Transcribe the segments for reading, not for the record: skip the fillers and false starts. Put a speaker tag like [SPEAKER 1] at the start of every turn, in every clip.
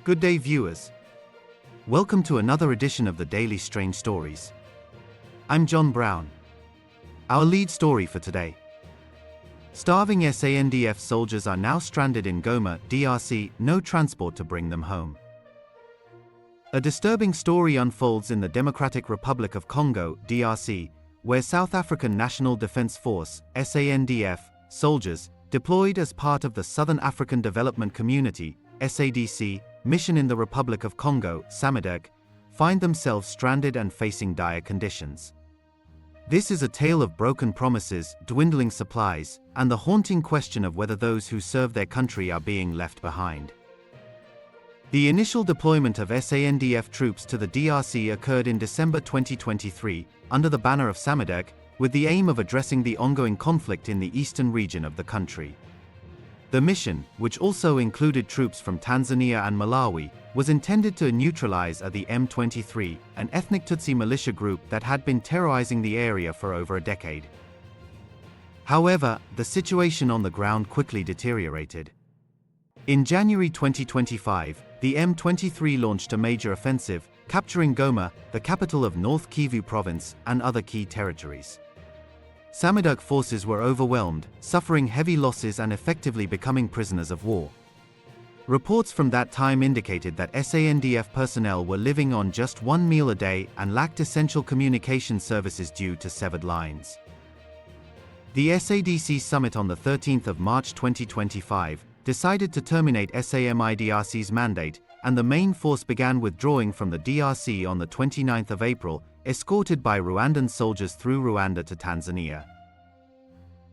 [SPEAKER 1] Good day, viewers. Welcome to another edition of the Daily Strange Stories. I'm John Brown. Our lead story for today. Starving SANDF soldiers are now stranded in Goma, DRC, no transport to bring them home. A disturbing story unfolds in the Democratic Republic of Congo, DRC, where South African National Defense Force, SANDF, soldiers, deployed as part of the Southern African Development Community, SADC, mission in the Republic of Congo, SAMIDRC, find themselves stranded and facing dire conditions. This is a tale of broken promises, dwindling supplies, and the haunting question of whether those who serve their country are being left behind. The initial deployment of SANDF troops to the DRC occurred in December 2023, under the banner of SAMIDRC, with the aim of addressing the ongoing conflict in the eastern region of the country. The mission, which also included troops from Tanzania and Malawi, was intended to neutralize the M23, an ethnic Tutsi militia group that had been terrorizing the area for over a decade. However, the situation on the ground quickly deteriorated. In January 2025, the M23 launched a major offensive, capturing Goma, the capital of North Kivu province, and other key territories. SAMIDRC forces were overwhelmed, suffering heavy losses and effectively becoming prisoners of war. Reports from that time indicated that SANDF personnel were living on just one meal a day and lacked essential communication services due to severed lines. The SADC summit on the 13th of March 2025 decided to terminate SAMIDRC's mandate, and the main force began withdrawing from the DRC on the 29th of April, escorted by Rwandan soldiers through Rwanda to Tanzania.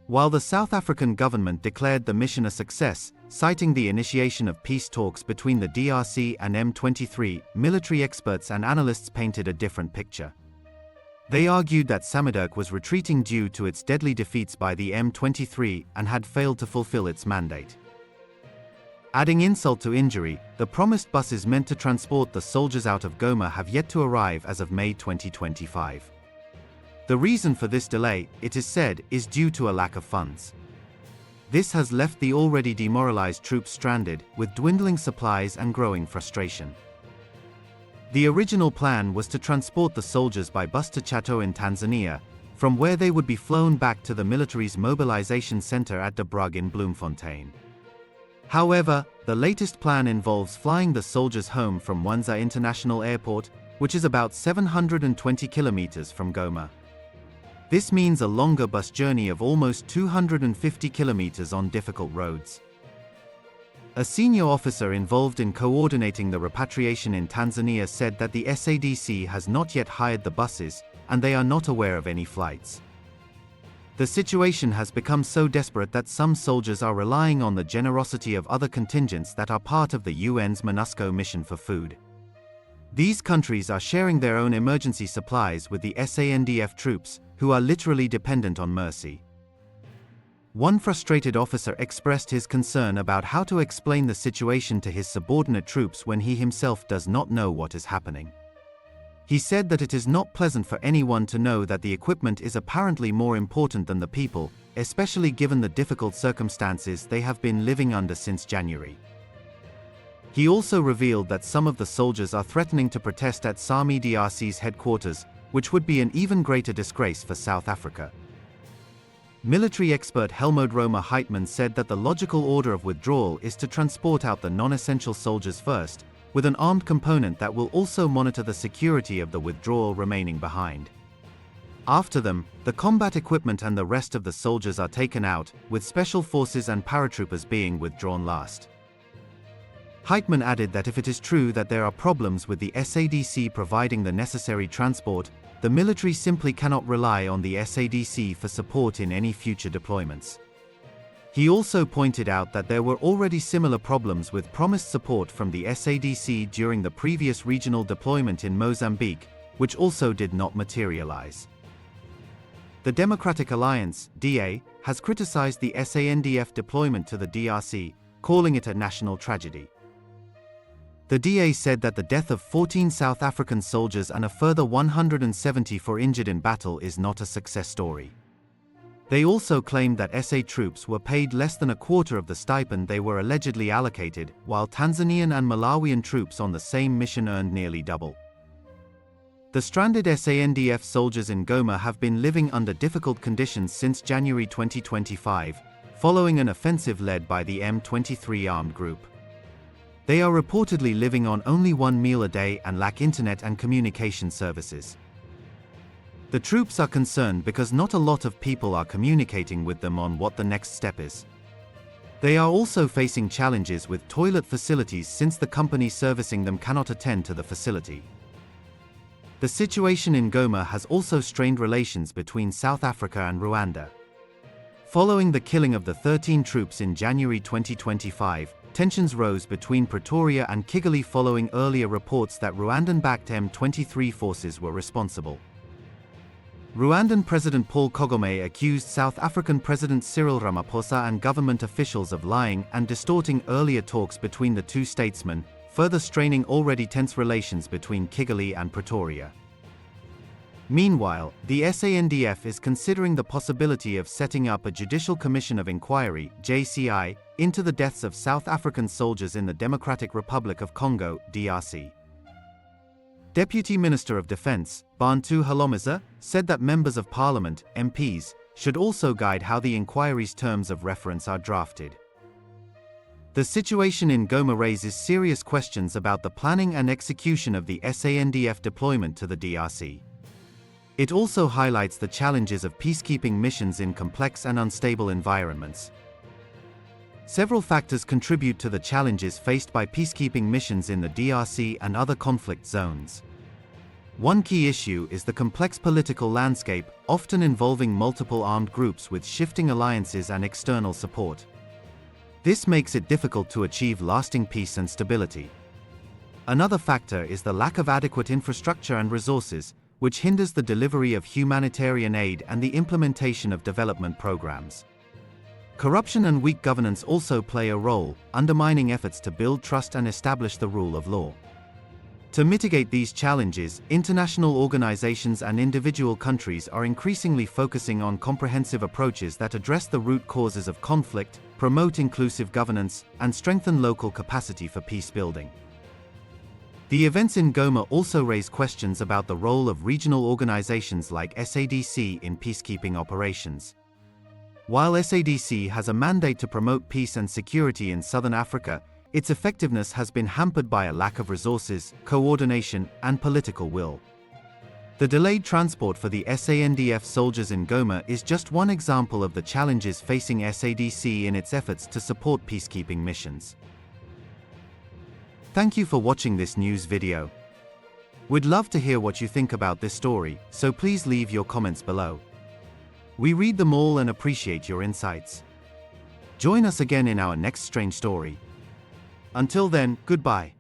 [SPEAKER 1] While the South African government declared the mission a success, citing the initiation of peace talks between the DRC and M23, military experts and analysts painted a different picture. They argued that SAMIDRC was retreating due to its deadly defeats by the M23 and had failed to fulfill its mandate. Adding insult to injury, the promised buses meant to transport the soldiers out of Goma have yet to arrive as of May 2025. The reason for this delay, it is said, is due to a lack of funds. This has left the already demoralized troops stranded, with dwindling supplies and growing frustration. The original plan was to transport the soldiers by bus to Chato in Tanzania, from where they would be flown back to the military's mobilization center at De Brugge in Bloemfontein. However, the latest plan involves flying the soldiers home from Mwanza International Airport, which is about 720 kilometers from Goma. This means a longer bus journey of almost 250 kilometers on difficult roads. A senior officer involved in coordinating the repatriation in Tanzania said that the SADC has not yet hired the buses, and they are not aware of any flights. The situation has become so desperate that some soldiers are relying on the generosity of other contingents that are part of the UN's MONUSCO mission for food. These countries are sharing their own emergency supplies with the SANDF troops, who are literally dependent on mercy. One frustrated officer expressed his concern about how to explain the situation to his subordinate troops when he himself does not know what is happening. He said that it is not pleasant for anyone to know that the equipment is apparently more important than the people, especially given the difficult circumstances they have been living under since January. He also revealed that some of the soldiers are threatening to protest at SAMIDRC's headquarters, which would be an even greater disgrace for South Africa. Military expert Helmoed-Römer said that the logical order of withdrawal is to transport out the non-essential soldiers first, with an armed component that will also monitor the security of the withdrawal remaining behind. After them, the combat equipment and the rest of the soldiers are taken out, with special forces and paratroopers being withdrawn last. Heitman added that if it is true that there are problems with the SADC providing the necessary transport, the military simply cannot rely on the SADC for support in any future deployments. He also pointed out that there were already similar problems with promised support from the SADC during the previous regional deployment in Mozambique, which also did not materialize. The Democratic Alliance, DA, has criticized the SANDF deployment to the DRC, calling it a national tragedy. The DA said that the death of 14 South African soldiers and a further 174 injured in battle is not a success story. They also claimed that SA troops were paid less than a quarter of the stipend they were allegedly allocated, while Tanzanian and Malawian troops on the same mission earned nearly double. The stranded SANDF soldiers in Goma have been living under difficult conditions since January 2025, following an offensive led by the M23 armed group. They are reportedly living on only one meal a day and lack internet and communication services. The troops are concerned because not a lot of people are communicating with them on what the next step is. They are also facing challenges with toilet facilities since the company servicing them cannot attend to the facility. The situation in Goma has also strained relations between South Africa and Rwanda. Following the killing of the 13 troops in January 2025, tensions rose between Pretoria and Kigali following earlier reports that Rwandan-backed M23 forces were responsible. Rwandan President Paul Kagame accused South African President Cyril Ramaphosa and government officials of lying and distorting earlier talks between the two statesmen, further straining already tense relations between Kigali and Pretoria. Meanwhile, the SANDF is considering the possibility of setting up a Judicial Commission of Inquiry (JCI) into the deaths of South African soldiers in the Democratic Republic of Congo (DRC). Deputy Minister of Defense, Bantu Helmoed-Römer, said that members of parliament, MPs, should also guide how the inquiry's terms of reference are drafted. The situation in Goma raises serious questions about the planning and execution of the SANDF deployment to the DRC. It also highlights the challenges of peacekeeping missions in complex and unstable environments. Several factors contribute to the challenges faced by peacekeeping missions in the DRC and other conflict zones. One key issue is the complex political landscape, often involving multiple armed groups with shifting alliances and external support. This makes it difficult to achieve lasting peace and stability. Another factor is the lack of adequate infrastructure and resources, which hinders the delivery of humanitarian aid and the implementation of development programs. Corruption and weak governance also play a role, undermining efforts to build trust and establish the rule of law. To mitigate these challenges, international organizations and individual countries are increasingly focusing on comprehensive approaches that address the root causes of conflict, promote inclusive governance, and strengthen local capacity for peace building. The events in Goma also raise questions about the role of regional organizations like SADC in peacekeeping operations. While SADC has a mandate to promote peace and security in southern Africa, its effectiveness has been hampered by a lack of resources, coordination, and political will. The delayed transport for the SANDF soldiers in Goma is just one example of the challenges facing SADC in its efforts to support peacekeeping missions. Thank you for watching this news video. We'd love to hear what you think about this story, so please leave your comments below. We read them all and appreciate your insights. Join us again in our next strange story. Until then, goodbye.